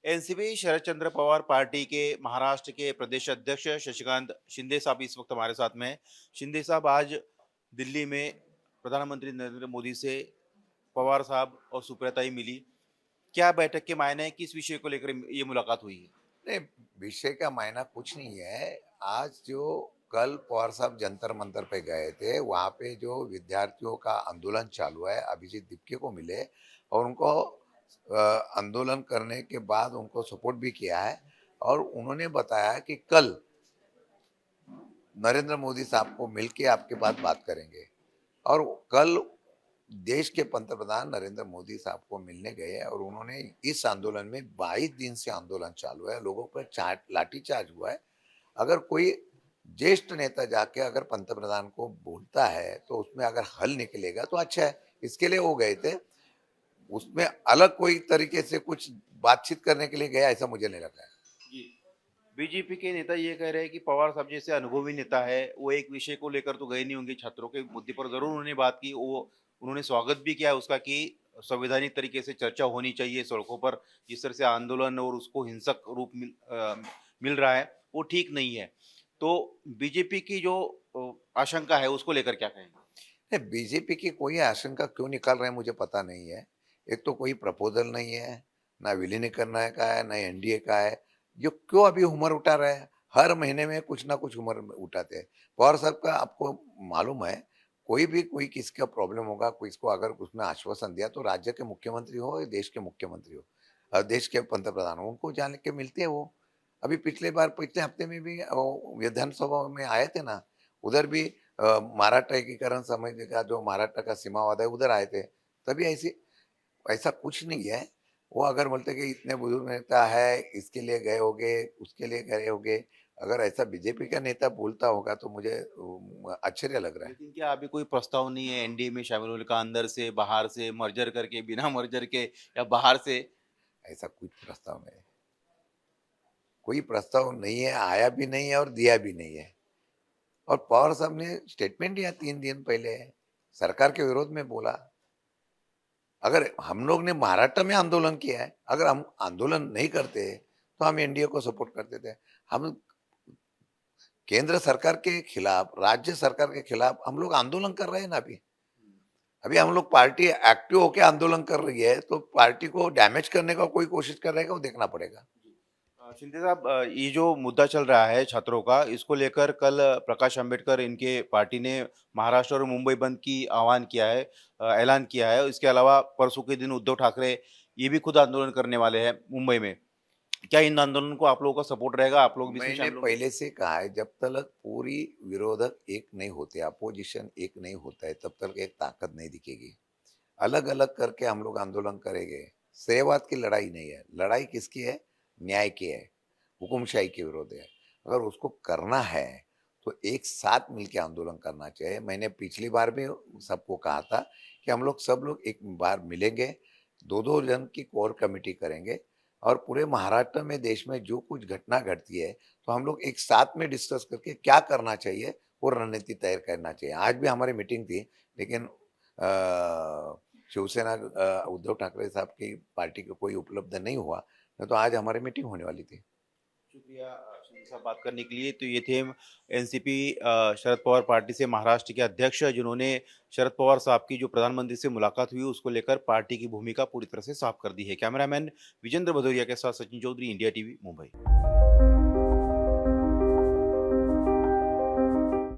NCP शरद चंद्र Pawar party के महाराष्ट्र के प्रदेश अध्यक्ष शशिकांत शिंदे साहब इस वक्त हमारे साथ में हैं। शिंदे साहब आज दिल्ली में प्रधानमंत्री नरेंद्र मोदी से पवार साहब और सुप्रियाताई मिली। क्या बैठक के मायने हैं, किस विषय को लेकर ये मुलाकात हुई है? नहीं, विषय का मायना कुछ नहीं है। आज जो कल पवार साहब जंतर मंतर पे गए थे, वहाँ पे जो विद्यार्थियों का आंदोलन चालू है, अभिजीत दीपके को मिले और उनको आंदोलन करने के बाद उनको सपोर्ट भी किया है। और उन्होंने बताया कि कल नरेंद्र मोदी साहब को मिलके आपके बाद बात करेंगे। और कल देश के पंतप्रधान नरेंद्र मोदी साहब को मिलने गए और उन्होंने इस आंदोलन में 22 दिन से आंदोलन चालू है, लोगों पर लाठीचार्ज हुआ है। अगर कोई ज्येष्ठ नेता जाके अगर पंतप्रधान को बोलता है तो उसमें अगर हल निकलेगा तो अच्छा है, इसके लिए वो गए थे। उसमें अलग कोई तरीके से कुछ बातचीत करने के लिए गया ऐसा मुझे नहीं लगा है। जी। बीजेपी के नेता ये कह रहे हैं कि पवार साहब जैसे अनुभवी नेता है, वो एक विषय को लेकर तो गए नहीं होंगे, छात्रों के मुद्दे पर जरूर उन्होंने बात की। वो उन्होंने स्वागत भी किया उसका कि संवैधानिक तरीके से चर्चा होनी चाहिए सड़कों पर। जिस तरह से आंदोलन और उसको हिंसक रूप मिल रहा है, वो ठीक नहीं है। तो बीजेपी की जो आशंका है उसको लेकर क्या कहेंगे? नहीं, बीजेपी की कोई आशंका क्यों निकाल रहे हैं मुझे पता नहीं है। एक तो कोई प्रपोजल नहीं है, ना विलीनीकरण का है, ना एनडीए का है। जो क्यों अभी उमर उठा रहे हैं? हर महीने में कुछ ना कुछ उमर उठाते हैं। पवार साहब का आपको मालूम है, कोई भी कोई किसी का प्रॉब्लम होगा, किसको अगर उसने आश्वासन दिया तो राज्य के मुख्यमंत्री हो या देश के मुख्यमंत्री हो, देश के पंतप्रधान हो, उनको जान के मिलते हैं वो। अभी पिछले हफ्ते में भी विधानसभा में आए थे ना, उधर भी मराठा एकीकरण समिति का जो महाराष्ट्र का सीमावाद है उधर आए थे। तभी ऐसा कुछ नहीं है। वो अगर बोलते कि इतने बुजुर्ग नेता है, इसके लिए गए होंगे, उसके लिए गए होंगे। अगर ऐसा बीजेपी का नेता बोलता होगा तो मुझे आश्चर्य लग रहा है। लेकिन क्या अभी कोई प्रस्ताव नहीं है एनडीए में शामिल होने का, अंदर से बाहर से, मर्जर करके, बिना मर्जर के, या बाहर से? ऐसा कुछ प्रस्ताव नहीं है। कोई प्रस्ताव नहीं है, आया भी नहीं है और दिया भी नहीं है। और पवार साहब ने स्टेटमेंट दिया 3 दिन पहले, सरकार के विरोध में बोला। अगर हम लोग ने महाराष्ट्र में आंदोलन किया है, अगर हम आंदोलन नहीं करते तो हम एनडीए को सपोर्ट करते थे। हम केंद्र सरकार के खिलाफ, राज्य सरकार के खिलाफ हम लोग आंदोलन कर रहे हैं ना अभी। अभी हम लोग पार्टी एक्टिव होके आंदोलन कर रही है तो पार्टी को डैमेज करने का कोई कोशिश कर रहा है वो देखना पड़ेगा। शिंदे साहब, ये जो मुद्दा चल रहा है छात्रों का, इसको लेकर कल प्रकाश अंबेडकर इनके पार्टी ने महाराष्ट्र और मुंबई बंद की आह्वान किया है, ऐलान किया है। इसके अलावा परसों के दिन उद्धव ठाकरे ये भी खुद आंदोलन करने वाले हैं मुंबई में। क्या इन आंदोलन को आप लोगों का सपोर्ट रहेगा? आप लोग भी इसमें मैंने शामिल होंगे? पहले से कहा है, जब तक पूरी विरोधक एक नहीं होते, अपोजिशन एक नहीं होता है, तब तक एक ताकत नहीं दिखेगी। अलग अलग करके हम लोग आंदोलन करेंगे। सहवाद की लड़ाई नहीं है, लड़ाई किसकी है? न्याय की है, हुकुमशाही के विरोध है। अगर उसको करना है तो एक साथ मिलकर आंदोलन करना चाहिए। मैंने पिछली बार भी सबको कहा था कि हम लोग सब लोग एक बार मिलेंगे, दो दो जन की कोर कमेटी करेंगे और पूरे महाराष्ट्र में, देश में जो कुछ घटना घटती है तो हम लोग एक साथ में डिस्कस करके क्या करना चाहिए वो रणनीति तैयार करना चाहिए। आज भी हमारी मीटिंग थी, लेकिन शिवसेना उद्धव ठाकरे साहब की पार्टी को कोई उपलब्ध नहीं हुआ, नहीं तो आज हमारी मीटिंग होने वाली थी। शुक्रिया शिंदे साहब बात करने के लिए। तो ये थे एनसीपी शरद पवार पार्टी से महाराष्ट्र के अध्यक्ष, जिन्होंने शरद पवार साहब की जो प्रधानमंत्री से मुलाकात हुई उसको लेकर पार्टी की भूमिका पूरी तरह से साफ कर दी है। कैमरामैन विजेंद्र भदौरिया के साथ सचिन चौधरी, इंडिया टीवी, मुंबई।